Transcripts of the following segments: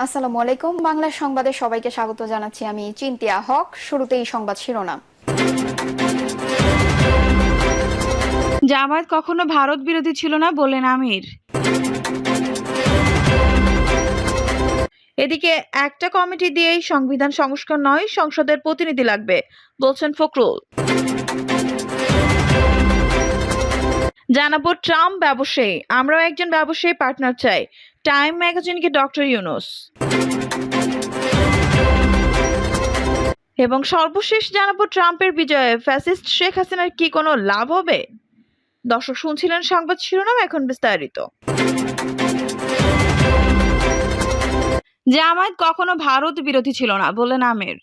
আসসালামু আলাইকুম। বাংলা সংবাদে সবাইকে স্বাগত জানাচ্ছি। আমি চিন্তিয়া হক। শুরুতেই সংবাদ শিরোনাম। জামায়াত কখনো ভারত বিরোধী ছিল না বললেন আমির। এদিকে একটা কমিটি দিয়েই সংবিধান সংস্কার নয়, সংসদের প্রতিনিধি লাগবে বলছেন ফখরুল। জানাবো ট্রাম্প ব্যবসায়ী, আমরাও একজন ব্যবসায়ী পার্টনার চাই, টাইম ম্যাগাজিনকে ডক্টর ইউনুস। এবং সর্বশেষ জানাবো ট্রাম্পের বিজয়ে ফ্যাসিস্ট শেখ হাসিনার কি কোনো লাভ হবে। দর্শক শুনছিলেন সংবাদ শিরোনাম, এখন বিস্তারিত। জামায়াত কখনো ভারত বিরোধী ছিল না বললেন আমির।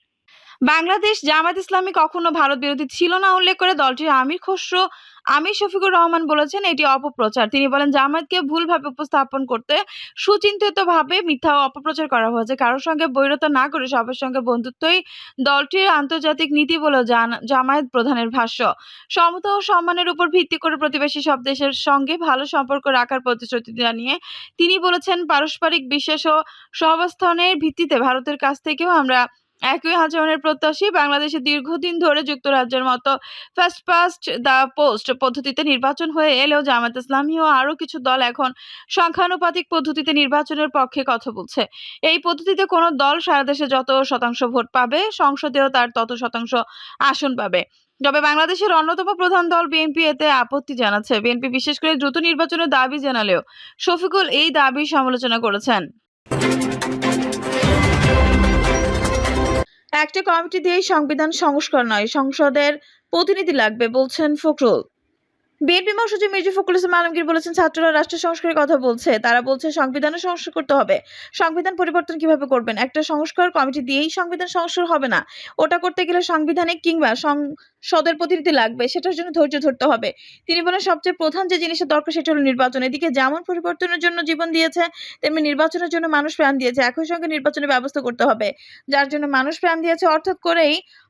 বাংলাদেশ জামায়াত ইসলামী কখনো ভারত বিরোধী ছিল না উল্লেখ করে দলটির আমির খসরু আমির শফিকুর রহমান বলেছেন এটি অপপ্রচার। তিনি বলেন জামায়াতকে ভুলভাবে উপস্থাপন করতে সুচিন্তিতভাবে মিথ্যা ও অপপ্রচার করা হয়েছে। কারোর সঙ্গে বৈরতা না করে সবার সঙ্গে বন্ধুত্বই দলটির আন্তর্জাতিক নীতি বলে জামায়াত প্রধানের ভাষ্য। সমতা ও সম্মানের উপর ভিত্তি করে প্রতিবেশী সব দেশের সঙ্গে ভালো সম্পর্ক রাখার প্রতিশ্রুতি জানিয়ে তিনি বলেছেন পারস্পরিক বিশ্বাস ও সহাবস্থানের ভিত্তিতে ভারতের কাছ থেকেও আমরা একই আচরণের প্রত্যাশী। বাংলাদেশে দীর্ঘদিন ধরে যুক্তরাজ্যের মতো ফার্স্ট পাস্ট দ্য পোস্ট পদ্ধতিতে নির্বাচন হয়ে এলেও জামায়াত ইসলামী ও আরও কিছু দল এখন সংখ্যানুপাতিক পদ্ধতিতে নির্বাচনের পক্ষে কথা বলছে। এই পদ্ধতিতে কোনো দল সারা দেশে যত শতাংশ ভোট পাবে, সংসদেও তার তত শতাংশ আসন পাবে। তবে বাংলাদেশের অন্যতম প্রধান দল বিএনপি এতে আপত্তি জানাচ্ছে। বিএনপি বিশেষ করে দ্রুত নির্বাচনের দাবি জানালেও শফিকুল এই দাবির সমালোচনা করেছেন। একটা কমিটি দিয়েই সংবিধান সংস্কার নয়, সংসদের প্রতিনিধি লাগবে বলছেন ফখরুল। বিএনপি মহাসচিব মির্জা ফখরুল ইসলাম আলমগীর বলেছেন ছাত্ররা রাষ্ট্র সংস্কারের কথা বলছে, তারা বলছে সংবিধানও সংস্কার করতে হবে। সংবিধান পরিবর্তন কিভাবে করবেন? একটা সংস্কার কমিটি দিয়েই সংবিধান সংস্কার হবে না। ওটা করতে গেলে সাংবিধানিক কিংবা সংসদের প্রতিনিধি লাগবে, সেটার জন্য ধৈর্য ধরতে হবে। তিনি বলেন সবচেয়ে প্রধান যে জিনিসের দরকার সেটা হলো নির্বাচন। এদিকে যেমন পরিবর্তনের জন্য জীবন দিয়েছে তেমনি নির্বাচনের জন্য মানুষ প্রাণ দিয়েছে। একই সঙ্গে নির্বাচনের ব্যবস্থা করতে হবে। যার জন্য মানুষ প্রাণ দিয়েছে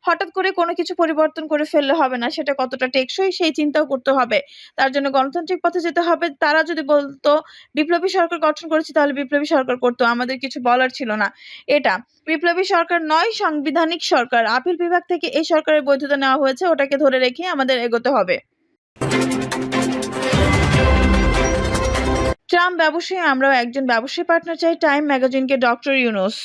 হঠাৎ করে কোনো কিছু পরিবর্তন করে ফেললে হবে না, সেটা কতটা টেকসই সেই চিন্তাও করতে হবে। তার জন্য গণতান্ত্রিক পথে যেতে হবে। তারা যদি বলতো বিপ্লবী সরকার গঠন করেছি, তাহলে বিপ্লবী সরকার করতো, আমাদের কিছু বলার ছিল না। এটা বিপ্লবী সরকার নয়, সাংবিধানিক সরকার। আপিল বিভাগ থেকে এই সরকারের বৈধতা নেওয়া হয়েছে, ওটাকে ধরে রেখে আমাদের এগোতে হবে। ট্রাম্প ব্যবসায়ী, আমরাও একজন ব্যবসায়ী পার্টনার চাই, টাইম ম্যাগাজিনকে ডক্টর ইউনুস।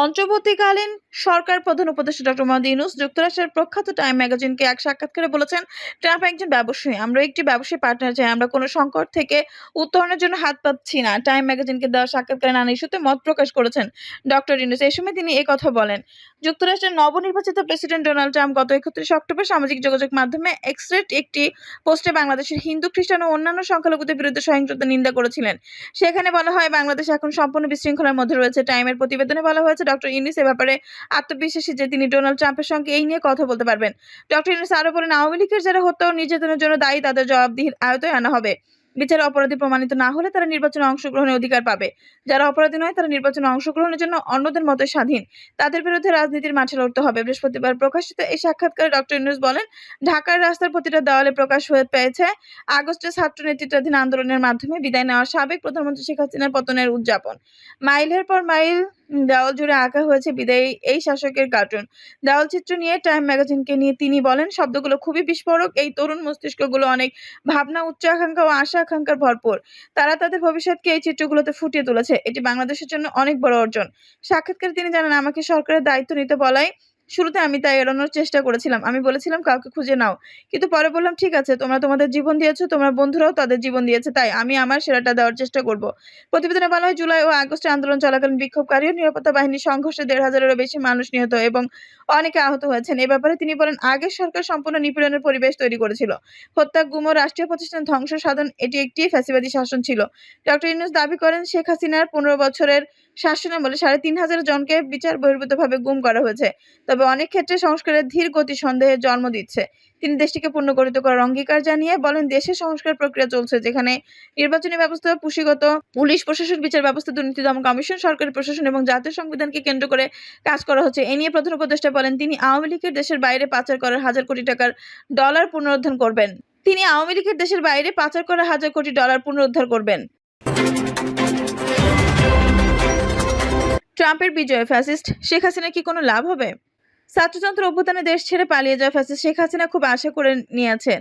অন্তর্বর্তীকালীন সরকার প্রধান উপদেষ্টা ডক্টর মোহাম্মদ ইউনুস যুক্তরাষ্ট্রের প্রখ্যাত টাইম ম্যাগাজিনকে এক সাক্ষাৎকারে বলেছেন ট্রাম্প একজন ব্যবসায়ী, আমরা একটি ব্যবসায়ী পার্টনার চাই, আমরা কোনো সংকট থেকে উত্তরণের জন্য হাত পাচ্ছি না। টাইম ম্যাগাজিনকে দেওয়া সাক্ষাৎকারে নানা ইস্যুতে মত প্রকাশ করেছেন ডক্টর ইউনুস। এই সময় তিনি এই কথা বলেন। যুক্তরাষ্ট্রের নবনির্বাচিত প্রেসিডেন্ট ডোনাল্ড ট্রাম্প গত 31 অক্টোবর সামাজিক যোগাযোগ মাধ্যমে এক্সের একটি পোস্টে বাংলাদেশের হিন্দু, খ্রিস্টান ও অন্যান্য সংখ্যালঘুদের বিরুদ্ধে সহিংসতা নিন্দা করেছিলেন। সেখানে বলা হয় বাংলাদেশ এখন সম্পূর্ণ বিশৃঙ্খলার মধ্যে রয়েছে। টাইমের প্রতিবেদনে বলা হয়েছে ডক্টর ইউনুস এ ব্যাপারে আত্মবিশ্বাসী যে তিনি ডোনাল্ড ট্রাম্পের সঙ্গে এই নিয়ে কথা বলতে পারবেন। ডক্টর ইউনুস আরো বলেন আওয়ামী লীগের যারা হত্যা ও নির্যাতনের জন্য দায়ী তাদের জবাবদিহির আওতায় আনা হবে। বিচারে অপরাধী প্রমাণিত না হলে তারা নির্বাচনে অংশগ্রহণের অধিকার পাবে। যারা অপরাধী নয় তারা নির্বাচনে অংশগ্রহণের জন্য অন্যদের মতো স্বাধীন। তাদের বিরুদ্ধে রাজনীতির মাঠে লড়তে হবে। বৃহস্পতিবার প্রকাশিত এই সাক্ষাৎকারে ডক্টর ইউনুস বলেন ঢাকার রাস্তার প্রতিটা দেওয়ালে প্রকাশ হয়ে পেয়েছে আগস্টে ছাত্র নেতৃত্বাধীন আন্দোলনের মাধ্যমে বিদায় নেওয়া সাবেক প্রধানমন্ত্রী শেখ হাসিনার পতনের উদযাপন। মাইলের পর মাইল দেওয়াল জুড়ে আঁকা হয়েছে বিদায়ী এই শাসকের কার্টুন। দেওয়াল চিত্র নিয়ে টাইম ম্যাগাজিনকে নিয়ে তিনি বলেন শব্দগুলো খুবই বিস্ফোরক। এই তরুণ মস্তিষ্কগুলো অনেক ভাবনা, উচ্চ আকাঙ্ক্ষা ও আশা আকাঙ্ক্ষার ভরপুর। তারা তাদের ভবিষ্যৎকে এই চিত্রগুলোতে ফুটিয়ে তুলেছে। এটি বাংলাদেশের জন্য অনেক বড় অর্জন। সাক্ষাৎকারে তিনি জানান আমাকে সরকারের দায়িত্ব নিতে বলায় শুরুতে আমি তাই এড়ানোর চেষ্টা করেছিলাম। আমি বলেছিলাম কাউকে খুঁজে নাও, কিন্তু পরে বললাম ঠিক আছে, তোমরা তোমাদের জীবন দিয়েছো, তোমার বন্ধুরাও তাদের জীবন দিয়েছে, তাই আমি আমার সেরাটা দেওয়ার চেষ্টা করব। প্রতিবেদনে বলা হয় জুলাই ও আগস্টে আন্দোলন চলাকালীন বিক্ষোভকারী ও নিরাপত্তা বাহিনীর সংঘর্ষে ১৫০০-এরও বেশি মানুষ নিহত এবং অনেকে আহত হয়েছেন। এ ব্যাপারে তিনি বলেন আগের সরকার সম্পূর্ণ নিপীড়নের পরিবেশ তৈরি করেছিল। হত্যা, গুম ও রাষ্ট্রীয় প্রতিষ্ঠান ধ্বংস সাধন, এটি একটি ফ্যাসিবাদী শাসন ছিল। ডক্টর ইউনুস দাবি করেন শেখ হাসিনার ১৫ বছরের শাসনামলে ৩৫০০ জনকে বিচার বহির্ভূতভাবে গুম করা হয়েছে। তবে অনেক ক্ষেত্রে সংস্কারের ধীর গতি সন্দেহের জন্ম দিচ্ছে। তিনি দেশটিকে পুনর্গঠিত করার অঙ্গীকার জানিয়ে বলেন দেশের সংস্কার প্রক্রিয়া চলছে, যেখানে নির্বাচনী ব্যবস্থা, পুলিশ প্রশাসন, বিচার ব্যবস্থা, দুর্নীতি দমন কমিশন, সরকারি প্রশাসন এবং জাতীয় সংবিধানকে কেন্দ্র করে কাজ করা হচ্ছে। এ নিয়ে প্রধান উপদেষ্টা বলেন তিনি আওয়ামী লীগের দেশের বাইরে পাচার করার হাজার কোটি টাকার ডলার পুনরুদ্ধার করবেন। তিনি আওয়ামী লীগের দেশের বাইরে পাচার করা হাজার কোটি ডলার পুনরুদ্ধার করবেন। ট্রাম্পের বিজয়ে ফ্যাসিস্ট শেখ হাসিনার কি কোনো লাভ হবে? ছাত্রযন্ত্র অভ্যুত্থানে দেশ ছেড়ে পালিয়ে যাওয়া ফ্যাসিস্ট শেখ হাসিনা খুব আশা করে নিয়েছেন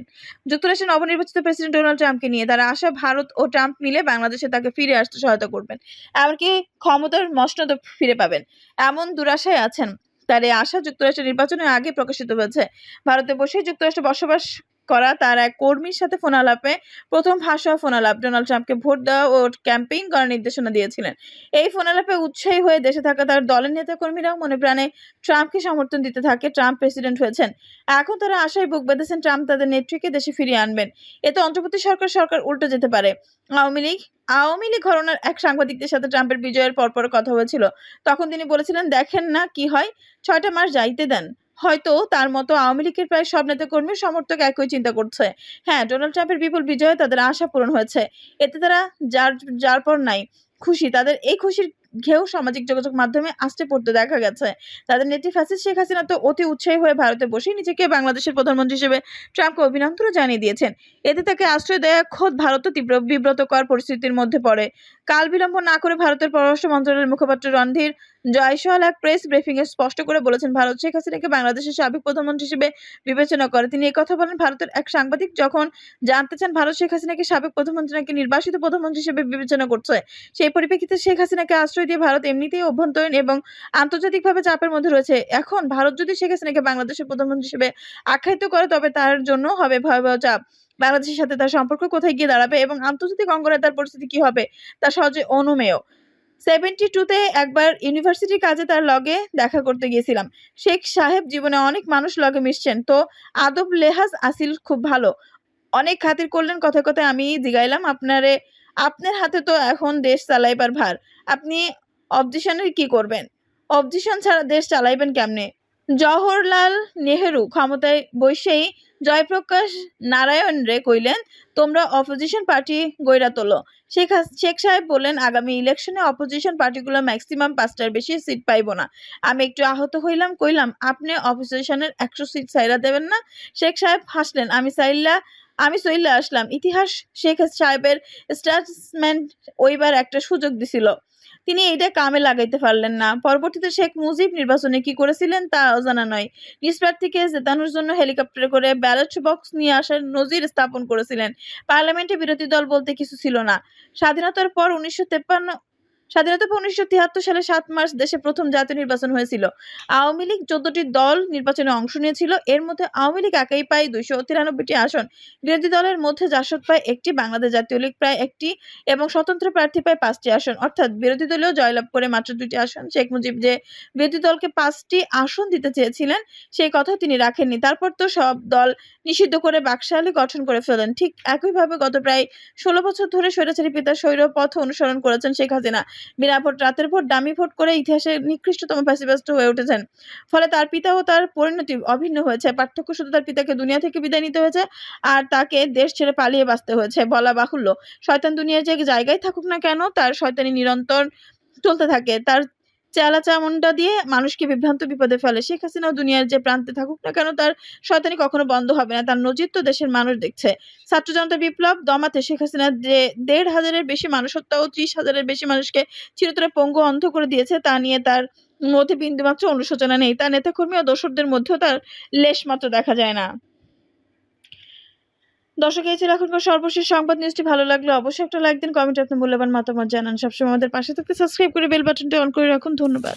যুক্তরাষ্ট্রের নবনির্বাচিত প্রেসিডেন্ট ডোনাল্ড ট্রাম্পকে নিয়ে। তারা আশা ভারত ও ট্রাম্প মিলে বাংলাদেশে তাকে ফিরে আসতে সহায়তা করবেন, এমনকি ক্ষমতার মসনদও ফিরে পাবেন, এমন দুরাশায় আছেন। তার এই আশা যুক্তরাষ্ট্রের নির্বাচনের আগে প্রকাশিত হয়েছে। ভারতে বসেই যুক্তরাষ্ট্রে বসবাস করা তার এক কর্মীর সাথে ফোনালাপে প্রথম ভাষা ফোনালাপ ডোনাল্ড ট্রাম্পকে ভোট দেওয়া ও ক্যাম্পেইন করার নির্দেশনা দিয়েছিলেন। এই ফোনালাপে উৎসাহী হয়ে দেশে থাকা তার দলের নেতাকর্মীরাও মনে প্রাণে ট্রাম্পকে সমর্থন দিতে থাকে। ট্রাম্প প্রেসিডেন্ট হয়েছেন, এখন তারা আশায় বুক বেঁধেছেন ট্রাম্প তাদের নেত্রীকে দেশে ফিরিয়ে আনবেন। এতে অন্তর্বর্তী সরকার উল্টে যেতে পারে। আওয়ামী লীগ ঘরানার এক সাংবাদিকদের সাথে ট্রাম্পের বিজয়ের পরপর কথা হয়েছিল। তখন তিনি বলেছিলেন, দেখেন না কি হয়, 6টা মাস যাইতে দেন। হয়তো তার মতো আওয়ামী লীগের প্রায় সব নেতাকর্মী সমর্থক একই চিন্তা করছে। হ্যাঁ, ডোনাল্ড ট্রাম্পের বিপুল বিজয়ে তাদের আশা পূরণ হয়েছে। এতে তারা যার যার পর নাই খুশি। তাদের এই খুশির ঘেউ সামাজিক যোগাযোগ মাধ্যমে আসতে পড়তে দেখা গেছে। তাদের নেত্রী ফ্যাসিস্ট শেখ হাসিনা তো অতি উৎসাহী হয়ে ভারতে বসেই নিজেকে বাংলাদেশের প্রধানমন্ত্রী হিসেবে ট্রাম্পকে অভিনন্দন জানিয়ে দিয়েছেন। এতে তাকে আশ্রয় দেয়া খোদ ভারতও তীব্র বিব্রতকর পরিস্থিতির মধ্যে পড়ে। কাল বিলম্ব না করে ভারতের পররাষ্ট্র মন্ত্রণালয়ের মুখপাত্র রণধীর জয়সওয়াল এক প্রেস ব্রিফিংয়ে স্পষ্ট করে বলেছেন, ভারত শেখ হাসিনাকে বাংলাদেশের সাবেক প্রধানমন্ত্রী হিসেবে বিবেচনা করে। তিনি একথা বলেন ভারতের এক সাংবাদিক যখন জানতে চান ভারত শেখ হাসিনাকে সাবেক প্রধানমন্ত্রী নাকি নির্বাসিত প্রধানমন্ত্রী হিসেবে বিবেচনা করছে। সেই পরিপ্রেক্ষিতে শেখ হাসিনাকে আশ্রয় দিয়ে ভারত এমনিতেই অভ্যন্তরীণ এবং আন্তর্জাতিকভাবে চাপের মধ্যে রয়েছে। এখন ভারত যদি শেখ হাসিনাকে বাংলাদেশের প্রধানমন্ত্রী হিসেবে আখ্যায়িত করে তবে তার জন্য হবে ভয়াবহ চাপ। বাংলাদেশের সাথে তার সম্পর্ক কোথায় গিয়ে দাঁড়াবে এবং আন্তর্জাতিক অঙ্গনে তার পরিস্থিতি কি হবে তা সহজে অনুমেয়। 72 একবার ইউনিভার্সিটির কাজে তার লগে দেখা করতে গিয়েছিলাম। শেখ সাহেব জীবনে অনেক মানুষ লগে মিশছেন, তো আদব লেহাজ আসিল খুব ভালো। অনেক খাতির করলেন। কথায় কথায় আমি জিগাইলাম, আপনার হাতে তো এখন দেশ চালাইবার ভার, আপনি অবজেশনের কি করবেন? অবজেশন ছাড়া দেশ চালাইবেন কেমনে? জওহরলাল নেহেরু ক্ষমতায় বইসেই জয়প্রকাশ নারায়ণ রে কইলেন, তোমরা অপোজিশন পার্টি গইরা তোলো। শেখ সাহেব বললেন, আগামী ইলেকশনে অপোজিশন পার্টিগুলো ম্যাক্সিমাম 5টার বেশি সিট পাইব না। আমি একটু আহত হইলাম, কইলাম, আপনি অপোজিশনের 100 সিট ছাইরা দেবেন না? শেখ সাহেব হাসলেন, আমি চইলা আসলাম। ইতিহাস শেখ সাহেবের স্ট্যাটসম্যান ওইবার একটা সুযোগ দিছিল, তিনি এইটা কামে লাগাইতে পারলেন না। পরবর্তীতে শেখ মুজিব নির্বাচনে কি করেছিলেন তা অজানা নয়। নিজ প্রার্থীকে জেতানোর জন্য হেলিকপ্টারে করে ব্যালট বক্স নিয়ে আসার নজির স্থাপন করেছিলেন। পার্লামেন্টে বিরোধী দল বলতে কিছু ছিল না। স্বাধীনতার পর 1973 সালে 7 মার্চ দেশে প্রথম জাতীয় নির্বাচন হয়েছিল। আওয়ামী লীগ 14টি দল নির্বাচনে অংশ নিয়েছিল। এর মধ্যে আওয়ামী লীগ একাই পায় 293টি আসন, বিরোধী দলের মধ্যে জাসদ পায় 1টি, বাংলাদেশ জাতীয় লীগ প্রায় 1টি এবং স্বতন্ত্র প্রার্থী পায় 5টি আসন। অর্থাৎ বিরোধী দলীয় জয়লাভ করে মাত্র 2টি আসন। শেখ মুজিব যে বিরোধী দলকে 5টি আসন দিতে চেয়েছিলেন সেই কথা তিনি রাখেননি। তারপর তো সব দল নিষিদ্ধ করে বাকশালী গঠন করে ফেলেন। ঠিক একইভাবে গত প্রায় 16 বছর ধরে স্বৈরাচারী পিতার স্বৈর পথ অনুসরণ করেছেন শেখ হাসিনা। বিনা ভোট, রাতের ভোট, ডামি ভোট করে ইতিহাসের নিকৃষ্টতম ফ্যাসিবাস্ট হয়ে উঠেছেন। ফলে তার পিতা ও তার পরিণতি অভিন্ন হয়েছে। পার্থক্য শুধু তার পিতাকে দুনিয়া থেকে বিদায় নিতে হয়েছে আর তাকে দেশ ছেড়ে পালিয়ে বাঁচতে হয়েছে। বলা বাহুল্য, শয়তান দুনিয়ার যে জায়গায় থাকুক না কেন তার শয়তানি নিরন্তর চলতে থাকে। তার চেলা চামুন্ডা দিয়ে মানুষকে বিভ্রান্ত বিপদে ফেলে। শেখ হাসিনাও দুনিয়ার যে প্রান্তে থাকুক না কেন তার শয়তানি কখনো বন্ধ হবে না। তার নজির তো দেশের মানুষ দেখছে। ছাত্র জনতা বিপ্লব দমাতে শেখ হাসিনা যে 1,500-এর বেশি মানুষ হত্যা ও 30,000-এর বেশি মানুষকে চিরতরে পঙ্গু অন্ধ করে দিয়েছে তা নিয়ে তার মধ্যে বিন্দুমাত্র অনুশোচনা নেই। তার নেতাকর্মী ও দোসরদের মধ্যেও তার লেশমাত্র দেখা যায় না। দর্শক, এই ছিল এখনকার সর্বশেষ সংবাদ। নিউজটি ভালো লাগলে অবশ্যই একটা লাইক দিন, কমেন্টে আপনার মূল্যবান মতামত জানান। সবসময় আমাদের পাশে থাকতে সাবস্ক্রাইব করে বেল বাটনটি অন করে রাখুন। ধন্যবাদ।